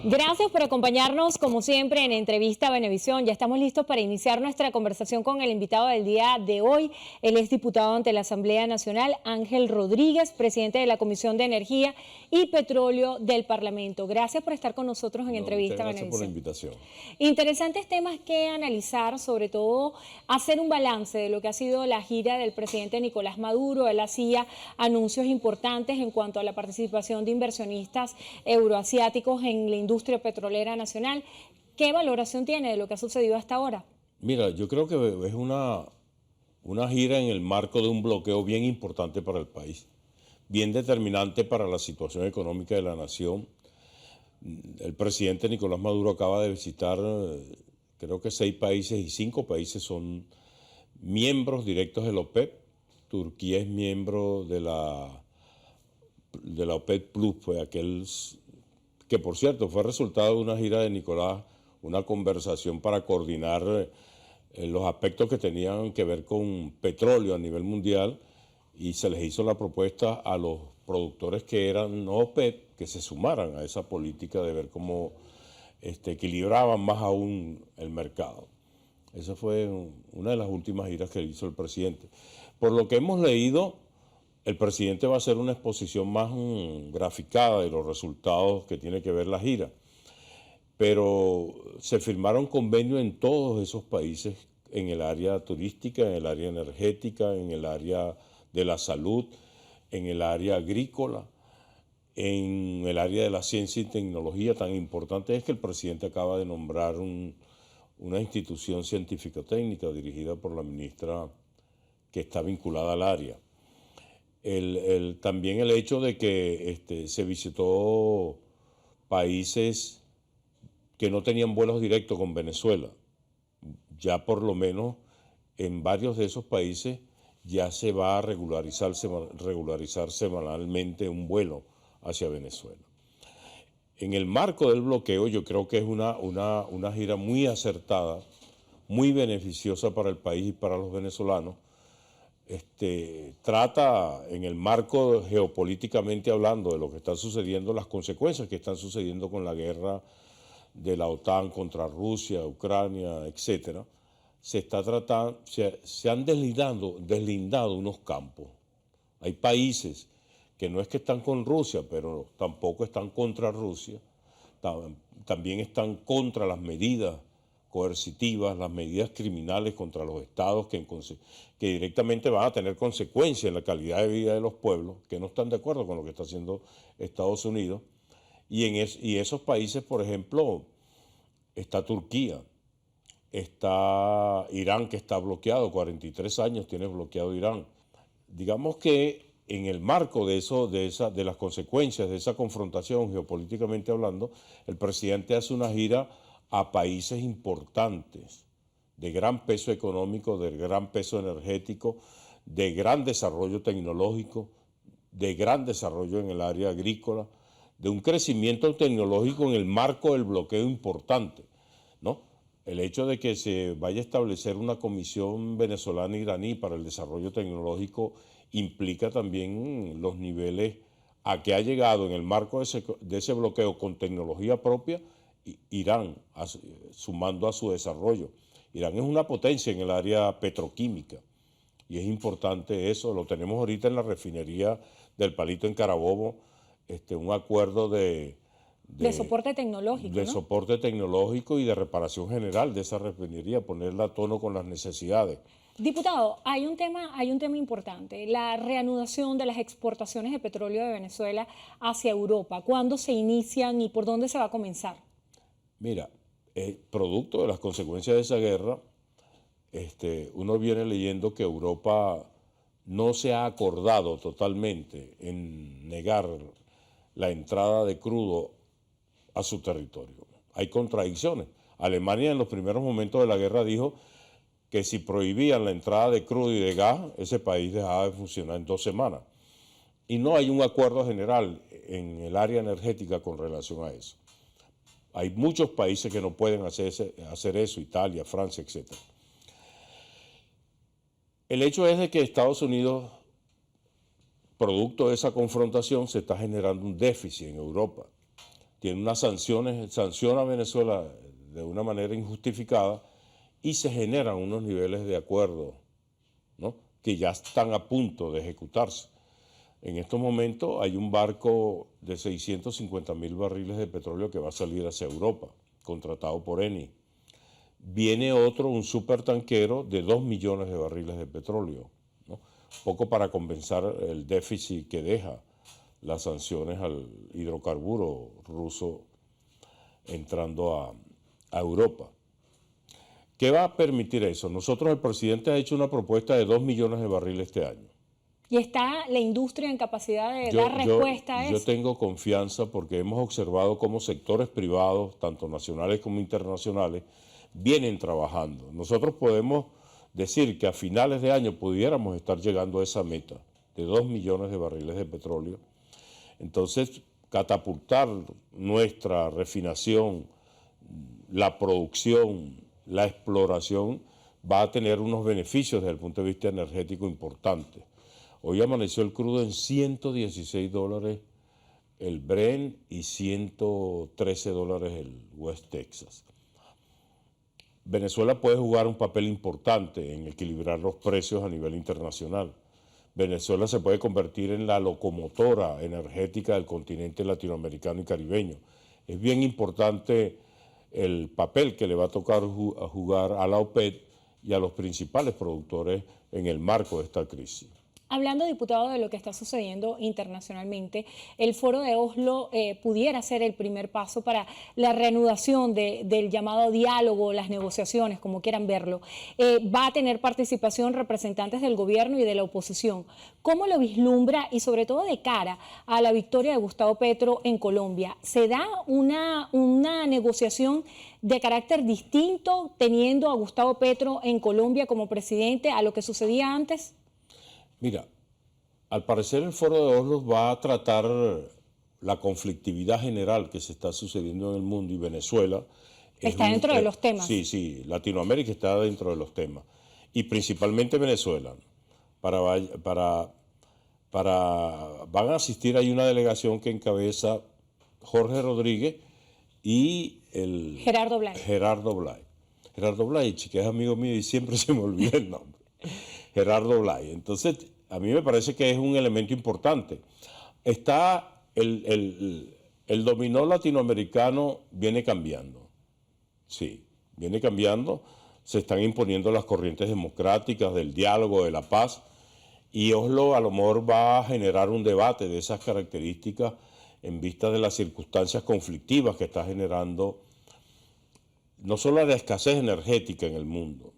Gracias por acompañarnos, como siempre, en Entrevista Venevisión. Ya estamos listos para iniciar nuestra conversación con el invitado del día de hoy. Él es diputado ante la Asamblea Nacional, Ángel Rodríguez, presidente de la Comisión de Energía y Petróleo del Parlamento. Gracias por estar con nosotros en Entrevista Venevisión. Gracias por la invitación. Interesantes temas que analizar, sobre todo hacer un balance de lo que ha sido la gira del presidente Nicolás Maduro. Él hacía anuncios importantes en cuanto a la participación de inversionistas euroasiáticos en la industria petrolera nacional. ¿Qué valoración tiene de lo que ha sucedido hasta ahora? Mira, yo creo que es una gira en el marco de un bloqueo bien importante para el país, bien determinante para la situación económica de la nación. El presidente Nicolás Maduro acaba de visitar, creo que 6 países y 5 países son miembros directos de la OPEP. Turquía es miembro de la OPEP Plus, fue aquel que, por cierto, fue resultado de una gira de Nicolás, una conversación para coordinar los aspectos que tenían que ver con petróleo a nivel mundial, y se les hizo la propuesta a los productores que eran no OPEP que se sumaran a esa política de ver cómo equilibraban más aún el mercado. Esa fue una de las últimas giras que hizo el presidente. Por lo que hemos leído, el presidente va a hacer una exposición más graficada de los resultados que tiene que ver la gira. Pero se firmaron convenios en todos esos países, en el área turística, en el área energética, en el área de la salud, en el área agrícola, en el área de la ciencia y tecnología. Tan importante es que el presidente acaba de nombrar una institución científico-técnica dirigida por la ministra que está vinculada al área. También el hecho de que se visitó países que no tenían vuelos directos con Venezuela. Ya por lo menos en varios de esos países ya se va a regularizar semanalmente un vuelo hacia Venezuela. En el marco del bloqueo, yo creo que es una gira muy acertada, muy beneficiosa para el país y para los venezolanos. Trata, en el marco geopolíticamente hablando, de lo que está sucediendo, las consecuencias que están sucediendo con la guerra de la OTAN contra Rusia, Ucrania, etcétera. Se han deslindado unos campos. Hay países que no es que están con Rusia, pero tampoco están contra Rusia. También están contra las medidas coercitivas, las medidas criminales contra los estados que directamente van a tener consecuencias en la calidad de vida de los pueblos que no están de acuerdo con lo que está haciendo Estados Unidos. Y esos países, por ejemplo, está Turquía, está Irán, que está bloqueado, 43 años tiene bloqueado Irán. Digamos que en el marco de las consecuencias de esa confrontación geopolíticamente hablando, el presidente hace una gira a países importantes, de gran peso económico, de gran peso energético, de gran desarrollo tecnológico, de gran desarrollo en el área agrícola, de un crecimiento tecnológico en el marco del bloqueo importante, ¿no? El hecho de que se vaya a establecer una comisión venezolana-iraní para el desarrollo tecnológico implica también los niveles a que ha llegado en el marco de ese bloqueo con tecnología propia Irán, sumando a su desarrollo. Irán es una potencia en el área petroquímica y es importante eso. Lo tenemos ahorita en la refinería del Palito en Carabobo, un acuerdo de soporte tecnológico, de ¿no? soporte tecnológico y de reparación general de esa refinería, ponerla a tono con las necesidades. Diputado, hay un tema importante, la reanudación de las exportaciones de petróleo de Venezuela hacia Europa. ¿Cuándo se inician y por dónde se va a comenzar? Mira, producto de las consecuencias de esa guerra, uno viene leyendo que Europa no se ha acordado totalmente en negar la entrada de crudo a su territorio. Hay contradicciones. Alemania en los primeros momentos de la guerra dijo que si prohibían la entrada de crudo y de gas, ese país dejaba de funcionar en 2 semanas. Y no hay un acuerdo general en el área energética con relación a eso. Hay muchos países que no pueden hacer eso, Italia, Francia, etc. El hecho es de que Estados Unidos, producto de esa confrontación, se está generando un déficit en Europa. tiene unas sanciones, sanciona a Venezuela de una manera injustificada y se generan unos niveles de acuerdo, ¿no?, que ya están a punto de ejecutarse. En estos momentos hay un barco de 650.000 barriles de petróleo que va a salir hacia Europa, contratado por Eni. Viene otro, un supertanquero de 2 millones de barriles de petróleo, ¿no?, poco para compensar el déficit que deja las sanciones al hidrocarburo ruso entrando a Europa. ¿Qué va a permitir eso? Nosotros, el presidente ha hecho una propuesta de 2 millones de barriles este año. ¿Y está la industria en capacidad de dar respuesta a eso? Yo tengo confianza porque hemos observado cómo sectores privados, tanto nacionales como internacionales, vienen trabajando. Nosotros podemos decir que a finales de año pudiéramos estar llegando a esa meta de 2 millones de barriles de petróleo. Entonces, catapultar nuestra refinación, la producción, la exploración, va a tener unos beneficios desde el punto de vista energético importantes. Hoy amaneció el crudo en $116 el Brent y $113 el West Texas. Venezuela puede jugar un papel importante en equilibrar los precios a nivel internacional. Venezuela se puede convertir en la locomotora energética del continente latinoamericano y caribeño. Es bien importante el papel que le va a tocar jugar a la OPEP y a los principales productores en el marco de esta crisis. Hablando, diputado, de lo que está sucediendo internacionalmente, el Foro de Oslo pudiera ser el primer paso para la reanudación del llamado diálogo, las negociaciones, como quieran verlo. Va a tener participación representantes del gobierno y de la oposición. ¿Cómo lo vislumbra y sobre todo de cara a la victoria de Gustavo Petro en Colombia? ¿Se da una negociación de carácter distinto teniendo a Gustavo Petro en Colombia como presidente a lo que sucedía antes? Mira, al parecer el Foro de Oslo va a tratar la conflictividad general que se está sucediendo en el mundo y Venezuela. Está dentro de los temas. Sí, Latinoamérica está dentro de los temas y principalmente Venezuela. Van a asistir, hay una delegación que encabeza Jorge Rodríguez y el Gerardo Blay. Gerardo Blay, que es amigo mío y siempre se me olvida el nombre. Gerardo Blay. Entonces, a mí me parece que es un elemento importante. Está el dominó latinoamericano viene cambiando. Sí, viene cambiando. Se están imponiendo las corrientes democráticas del diálogo, de la paz. Y Oslo a lo mejor va a generar un debate de esas características en vista de las circunstancias conflictivas que está generando no solo la escasez energética en el mundo,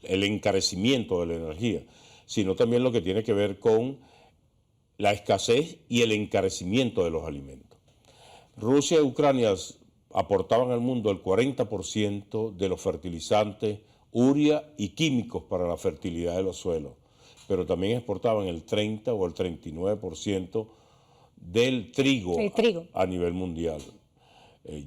el encarecimiento de la energía, sino también lo que tiene que ver con la escasez y el encarecimiento de los alimentos. Rusia y Ucrania aportaban al mundo el 40% de los fertilizantes, urea y químicos para la fertilidad de los suelos, pero también exportaban el 30 o el 39% del trigo, a nivel mundial.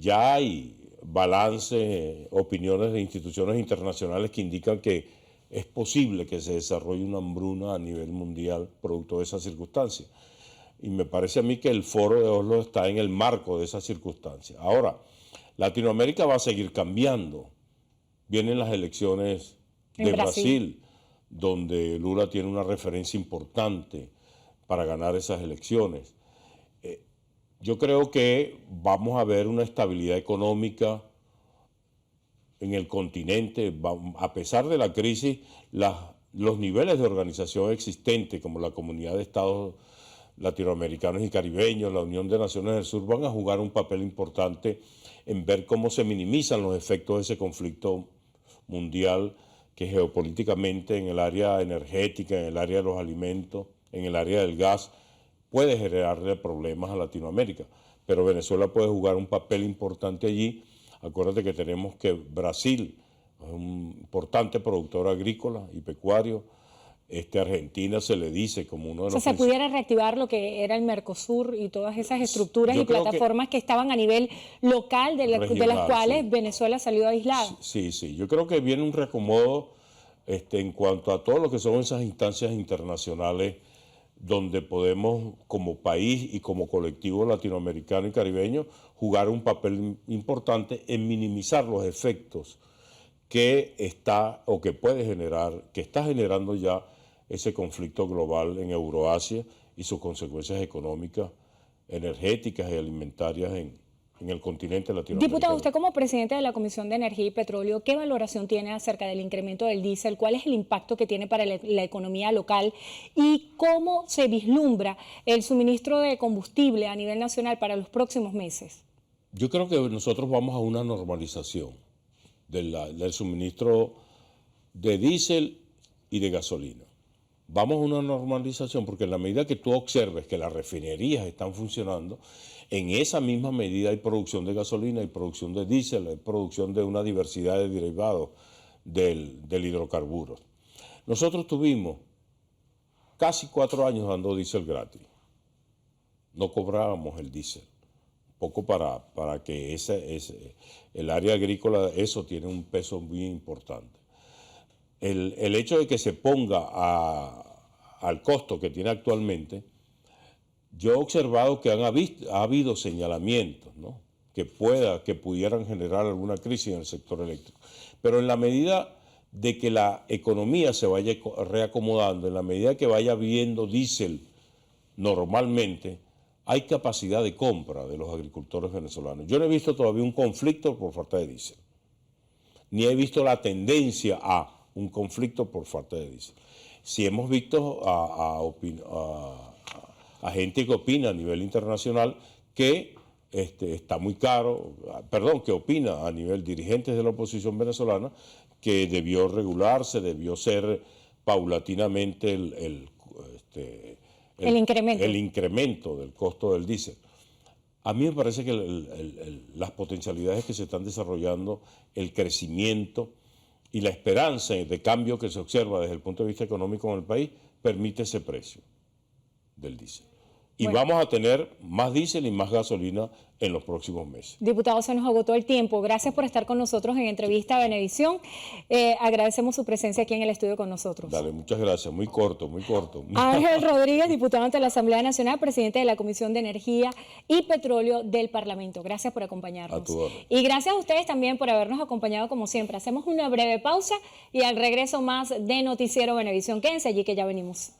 Ya hay balances, opiniones de instituciones internacionales que indican que es posible que se desarrolle una hambruna a nivel mundial producto de esas circunstancias. Y me parece a mí que el Foro de Oslo está en el marco de esas circunstancias. Ahora, Latinoamérica va a seguir cambiando. Vienen las elecciones de Brasil, donde Lula tiene una referencia importante para ganar esas elecciones. Yo creo que vamos a ver una estabilidad económica en el continente. A pesar de la crisis, los niveles de organización existentes, como la Comunidad de Estados Latinoamericanos y Caribeños, la Unión de Naciones del Sur, van a jugar un papel importante en ver cómo se minimizan los efectos de ese conflicto mundial que geopolíticamente en el área energética, en el área de los alimentos, en el área del gas, puede generarle problemas a Latinoamérica, pero Venezuela puede jugar un papel importante allí. Acuérdate que tenemos que Brasil es un importante productor agrícola y pecuario. Argentina se le dice como uno de los... O sea, se pudiera reactivar lo que era el Mercosur y todas esas estructuras y plataformas que estaban a nivel local de las cuales sí. Venezuela salió aislada. Sí, yo creo que viene un reacomodo en cuanto a todo lo que son esas instancias internacionales donde podemos como país y como colectivo latinoamericano y caribeño jugar un papel importante en minimizar los efectos que está o que puede generar, que está generando ya ese conflicto global en Euroasia y sus consecuencias económicas, energéticas y alimentarias en el continente latinoamericano. Diputado, usted como presidente de la Comisión de Energía y Petróleo, ¿qué valoración tiene acerca del incremento del diésel? ¿Cuál es el impacto que tiene para la economía local? ¿Y cómo se vislumbra el suministro de combustible a nivel nacional para los próximos meses? Yo creo que nosotros vamos a una normalización del suministro de diésel y de gasolina. Vamos a una normalización porque en la medida que tú observes que las refinerías están funcionando, en esa misma medida hay producción de gasolina, hay producción de diésel, hay producción de una diversidad de derivados del hidrocarburo. Nosotros tuvimos casi 4 años dando diésel gratis. No cobrábamos el diésel. Poco para que el área agrícola, eso tiene un peso muy importante. El hecho de que se ponga al costo que tiene actualmente, yo he observado que ha habido señalamientos, ¿no?, que pudieran generar alguna crisis en el sector eléctrico. Pero en la medida de que la economía se vaya reacomodando, en la medida que vaya habiendo diésel normalmente, hay capacidad de compra de los agricultores venezolanos. Yo no he visto todavía un conflicto por falta de diésel, ni he visto la tendencia a un conflicto por falta de diésel. Si hemos visto a gente que opina a nivel internacional que está muy caro, que opina a nivel dirigentes de la oposición venezolana que debió regularse, debió ser paulatinamente el incremento del costo del diésel. A mí me parece que las potencialidades que se están desarrollando, el crecimiento y la esperanza de cambio que se observa desde el punto de vista económico en el país, permite ese precio del diésel. Y vamos a tener más diésel y más gasolina en los próximos meses. Diputado, se nos agotó el tiempo. Gracias por estar con nosotros en Entrevista a Venevisión. Agradecemos su presencia aquí en el estudio con nosotros. Dale, muchas gracias. Muy corto, muy corto. Ángel Rodríguez, diputado ante la Asamblea Nacional, presidente de la Comisión de Energía y Petróleo del Parlamento. Gracias por acompañarnos. A tu orden. Y gracias a ustedes también por habernos acompañado como siempre. Hacemos una breve pausa y al regreso más de Noticiero Venevisión. Quédense allí que ya venimos.